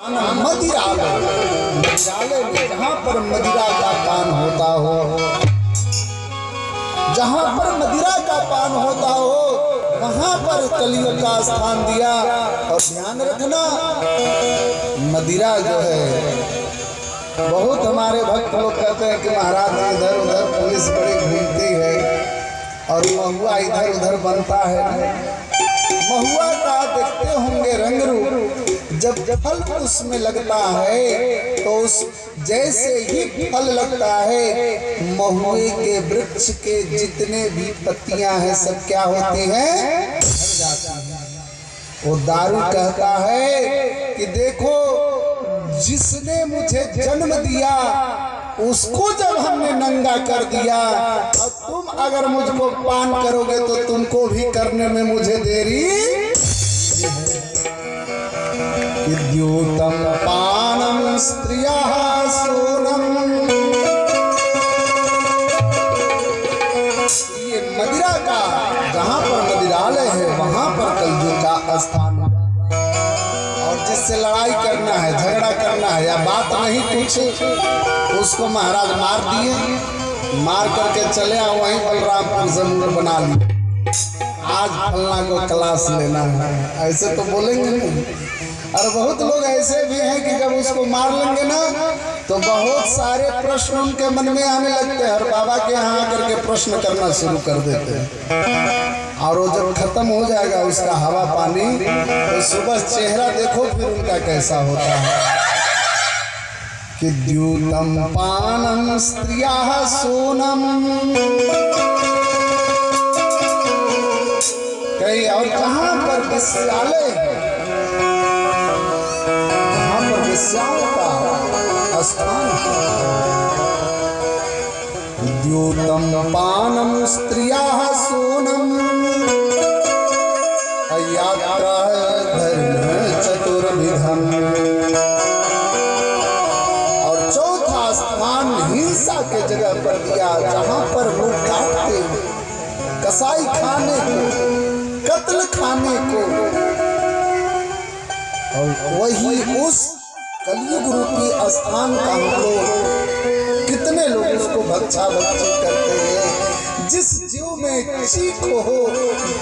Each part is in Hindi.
मदिरालय में जहाँ पर मदिरा का पान होता हो, जहाँ पर मदिरा का पान होता हो वहाँ पर कलियुग का स्थान दिया। और ध्यान रखना, मदिरा जो है बहुत हमारे भक्त लोग कहते हैं कि महाराज इधर उधर पुलिस बड़ी घूमती है और महुआ इधर उधर बनता है। महुआ का देखते होंगे रंग रूप, जब फल उसमें लगता है तो उस जैसे ही फल लगता है महुए के वृक्ष के जितने भी पत्तियां हैं सब क्या होती हैं, झड़ जाती हैं। वो दारू कहता है कि देखो जिसने मुझे जन्म दिया उसको जब हमने नंगा कर दिया, और तुम अगर मुझको पान करोगे तो तुमको भी करने में मुझे देरी। द्यूतम पानम स्त्रियः सोनम, ये मदिरा का जहाँ पर मदिरालय है वहाँ पर कलयुग का स्थान। और जिससे लड़ाई करना है, झगड़ा करना है या बात नहीं कुछ, उसको महाराज मार दिए, मार करके चले आओ वहीं बलरामपुर जमीन बना ली, आज फलना को क्लास लेना है, ऐसे तो बोलेंगे नहीं। और बहुत लोग ऐसे भी हैं कि जब उसको मार लेंगे ना तो बहुत सारे प्रश्न उनके मन में आने लगते हैं और बाबा के यहाँ आकर के प्रश्न करना शुरू कर देते हैं। और वो जब खत्म हो जाएगा उसका हवा पानी तो सुबह चेहरा देखो फिर उनका कैसा होता है कि द्यूतम पानम स्त्रियः सोनम। कहीं और जहाँ पर विश्रालय है, का स्थान, द्यूतम पानम स्त्रियः सोनम यात्रा धर्म चतुर्विधम। और चौथा स्थान हिंसा के जगह पर दिया, जहाँ पर वो काटते कसाई खाने को, कत्ल खाने को, और वही उस कलयुग रूपी स्थान का हम लोग कितने लोग उसको भक्षा भक्षी करते हैं। जिस जीव में चीख हो,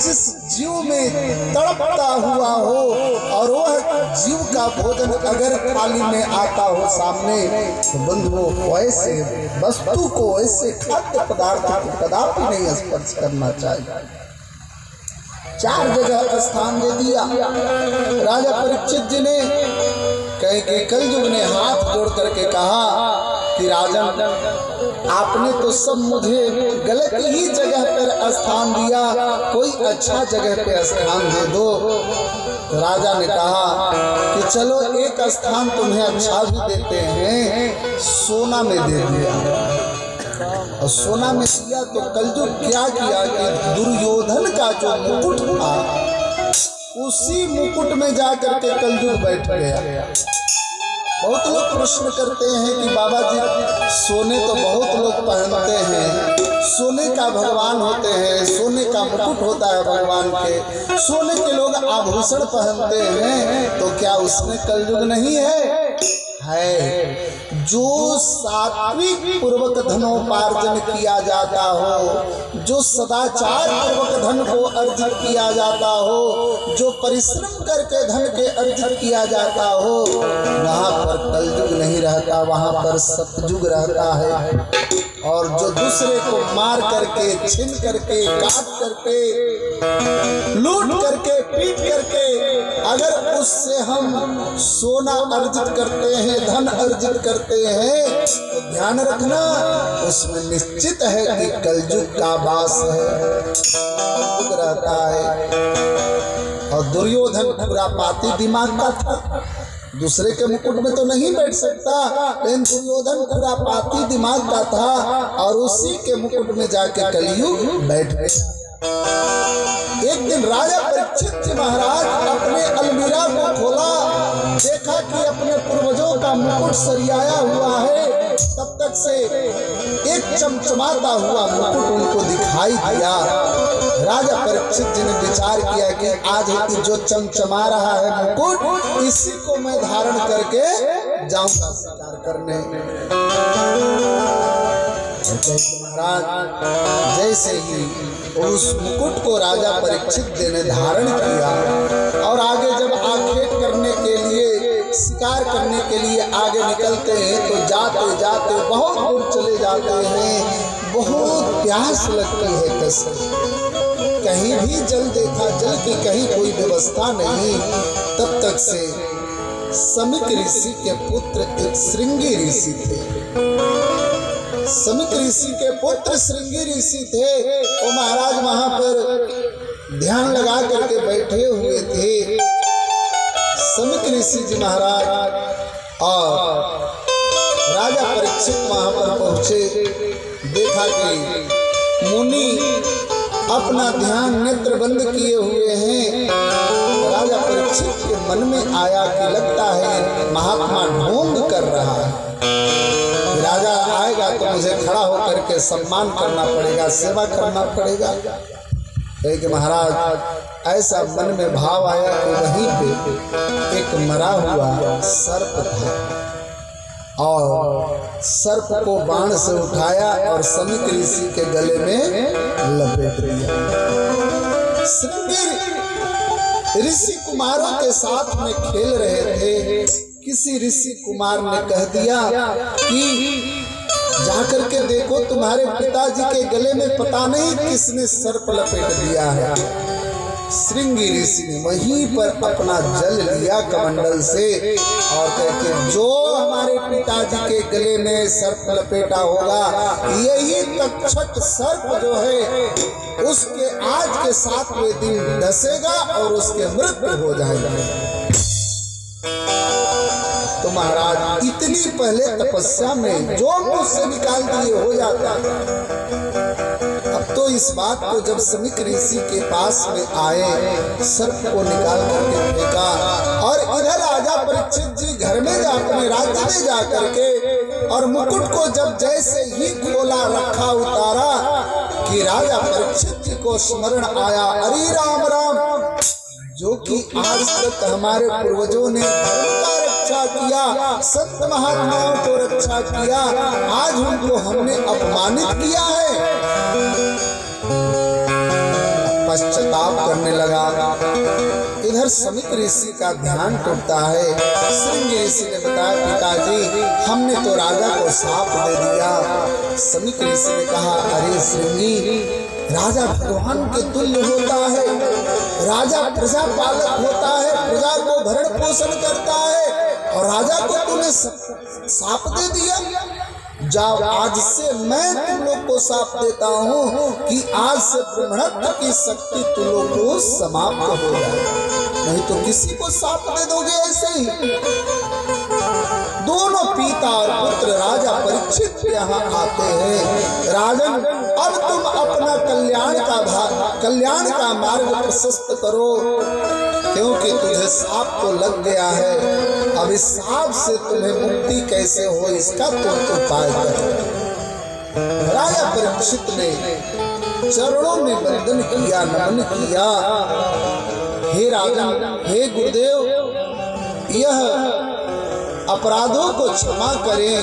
जिस जीव में तड़पता हुआ हो और वह जीव का भोजन अगर थाली में आता हो सामने तो बंधुओं वैसे वस्तु को, ऐसे खाद्य पदार्थ को कदापि नहीं स्पर्श करना चाहिए। 4 जगह स्थान दे दिया। राजा परीक्षित जी ने कहे कि कलयुग ने हाथ जोड़ करके कहा कि राजन आपने तो सब मुझे गलत ही जगह पर स्थान दिया, कोई अच्छा जगह पे स्थान दे दो। तो राजा ने कहा कि चलो एक स्थान तुम्हें अच्छा भी देते हैं, सोना में दे दिया। और सोना में दिया तो कलयुग क्या किया कि दुर्योधन का जो मुकुट था उसी मुकुट में जाकर के कलयुग बैठ गया। बहुत लोग प्रश्न करते हैं कि बाबा जी सोने तो बहुत लोग पहनते हैं, सोने का भगवान होते हैं, सोने का मुकुट होता है भगवान के, सोने के लोग आभूषण पहनते हैं, तो क्या उसमें कलयुग नहीं है? जो सात्विक पूर्वक धनोपार्जन किया जाता हो, जो सदाचार पूर्वक धन को अर्जित किया जाता हो, जो परिश्रम करके धन के अर्जित किया जाता हो, वहाँ पर कलयुग नहीं रहता, वहाँ पर सतयुग रहता है। और जो दूसरे को मार करके, छीन करके, काट करके, लूट करके, पीट करके अगर उससे हम सोना अर्जित करते हैं, धन अर्जित करते हैं, तो ध्यान रखना उसमें निश्चित है कि कलयुग का वास है, रहता है। और दुर्योधन पूरा पाती दिमाग का था, दूसरे के मुकुट में तो नहीं बैठ सकता, लेकिन दुर्योधन पूरा पाती दिमाग का था और उसी के मुकुट में जाके कलयुग बैठ गया। एक दिन राजा परीक्षित महाराज अपने अलमीरा को खोला, देखा कि अपने पूर्वजों का मुकुट सरियाया हुआ है। तब तब तक से एक चमचमाता हुआ मुकुट उनको दिखाई दिया। राजा परीक्षित जी ने विचार किया कि आज ही जो चमचमा रहा है मुकुट, इसी को मैं धारण करके जाऊंगा शिकार करने। महाराज जैसे ही उस मुकुट को राजा परीक्षित जी ने धारण किया और आगे जब आखेट करने के लिए, शिकार करने के लिए आगे निकलते हैं तो जाते जाते बहुत दूर चले जाते हैं। बहुत प्यास लगती है कसम, कहीं भी जल देखा, जल की कहीं कोई व्यवस्था नहीं। तब तक से समिक ऋषि के पुत्र एक श्रृंगी ऋषि थे। समिक ऋषि के पुत्र श्रृंगी ऋषि थे। वो महाराज वहां पर ध्यान लगा करके बैठे हुए थे। समिक ऋषि जी महाराज और राजा परीक्षित वहां पर पहुंचे। देखा कि मुनि अपना ध्यान नेत्र बंद किए हुए हैं। राजा परीक्षित के मन में आया कि लगता है महात्मा ढोंग कर रहा है। राजा आएगा तो मुझे खड़ा होकर के सम्मान करना पड़ेगा, सेवा करना पड़ेगा। कि महाराज ऐसा मन में भाव आया कि वहीं पे एक मरा हुआ सर्प था और सर्प को बाण से उठाया और समिक ऋषि के गले में लपेट दिया। श्रृंगी ऋषि कुमारों के साथ में खेल रहे थे। किसी ऋषि कुमार ने कह दिया कि जाकर के देखो तुम्हारे पिताजी के गले में पता नहीं किसने सर्प लपेट दिया है। श्रृंगी ऋषि ने वहीं पर अपना जल लिया कमंडल से और कहते जो हमारे पिताजी के गले में सर्प लपेटा होगा, यही तक्षक सर्प जो है उसके आज के 7वें दिन डसेगा और उसके मृत्यु हो जाएगी। तो महाराज इतनी पहले तपस्या में जो मुंह से निकाल दिए हो जाता। अब तो इस बात को जब समिक ऋषि के पास में आए, सर्प को निकाल करके फेंका और इधर राजा परीक्षित जी घर में जा, अपने राज्य में जा करके और मुकुट को जब जैसे ही खोला रखा उतारा कि राजा परीक्षित जी को स्मरण आया, अरे राम राम, जो कि आज तक हमारे पूर्वजों ने रक्षा किया, संत महात्माओं को रक्षा किया, आज उनको हमने अपमानित किया है। पश्चाताप करने लगा। इधर समिक ऋषि का ध्यान टूटता है। श्रृंगी ऋषि ने बताया पिताजी हमने तो राजा को शाप दे दिया। समिक ऋषि ने कहा अरे श्रृंगी, राजा भगवान के तुल्य होता है, राजा प्रजा पालक होता है, प्रजा को भरण पोषण करता है और राजा को तूने शाप दे दिया। जाओ आज से मैं तुम लोग को शाप देता हूँ कि आज से ब्रह्मत्व की शक्ति तुम लोग को समाप्त हो जाए, नहीं तो किसी को शाप दे दोगे ऐसे ही। दोनों पिता और पुत्र राजा परीक्षित यहाँ आते हैं। राजन अब तुम अपना कल्याण का मार्ग प्रशस्त करो, क्योंकि तुझे शाप तो लग गया है। अब इस शाप से तुम्हें मुक्ति कैसे हो इसका तुम उपाय करो। राजा परीक्षित ने चरणों में वंदन किया, नमन किया। हे राजन, हे गुरुदेव, यह अपराधों को क्षमा करें।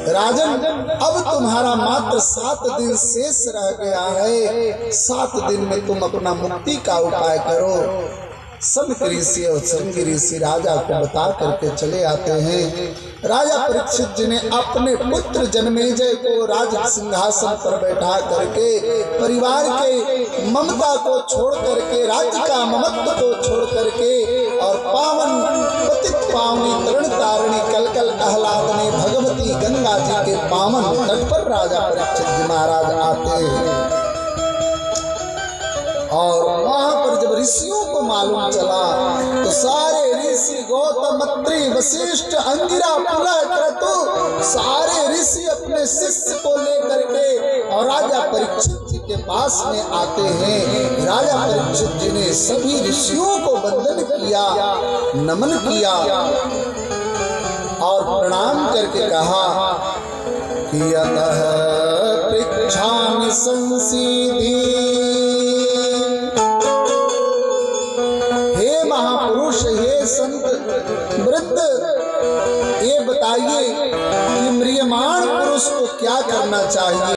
राजन अब तुम्हारा मात्र 7 दिन शेष रह गया है, 7 दिन में तुम अपना मुक्ति का उपाय करो। समिक ऋषि और श्रृंगी ऋषि राजा को बता करके चले आते हैं। राजा परीक्षित जी ने अपने पुत्र जन्मेजय को राज सिंहासन पर बैठा करके परिवार के ममता को छोड़ करके, राज्य का ममत्व को छोड़ करके और पावन पतित पावनी तरण तारिणी कलकल आह्लादनी भगवती गंगा जी के पावन तट पर राजा परीक्षित जी महाराज आते हैं। और वहां पर जब ऋषियों को मालूम चला तो सारे ऋषि गौतम, अत्रि, वशिष्ठ, अंगिरा, पुलह, क्रतु सारे ऋषि अपने शिष्य को लेकर के और राजा परीक्षित जी के पास में आते हैं। राजा परीक्षित जी ने सभी ऋषियों को वंदन किया, नमन किया और प्रणाम करके कहा यतः पृच्छामि संसीधि। हे महापुरुष, हे संत वृद्ध, ये बताइए कि म्रियमाण पुरुष को क्या करना चाहिए।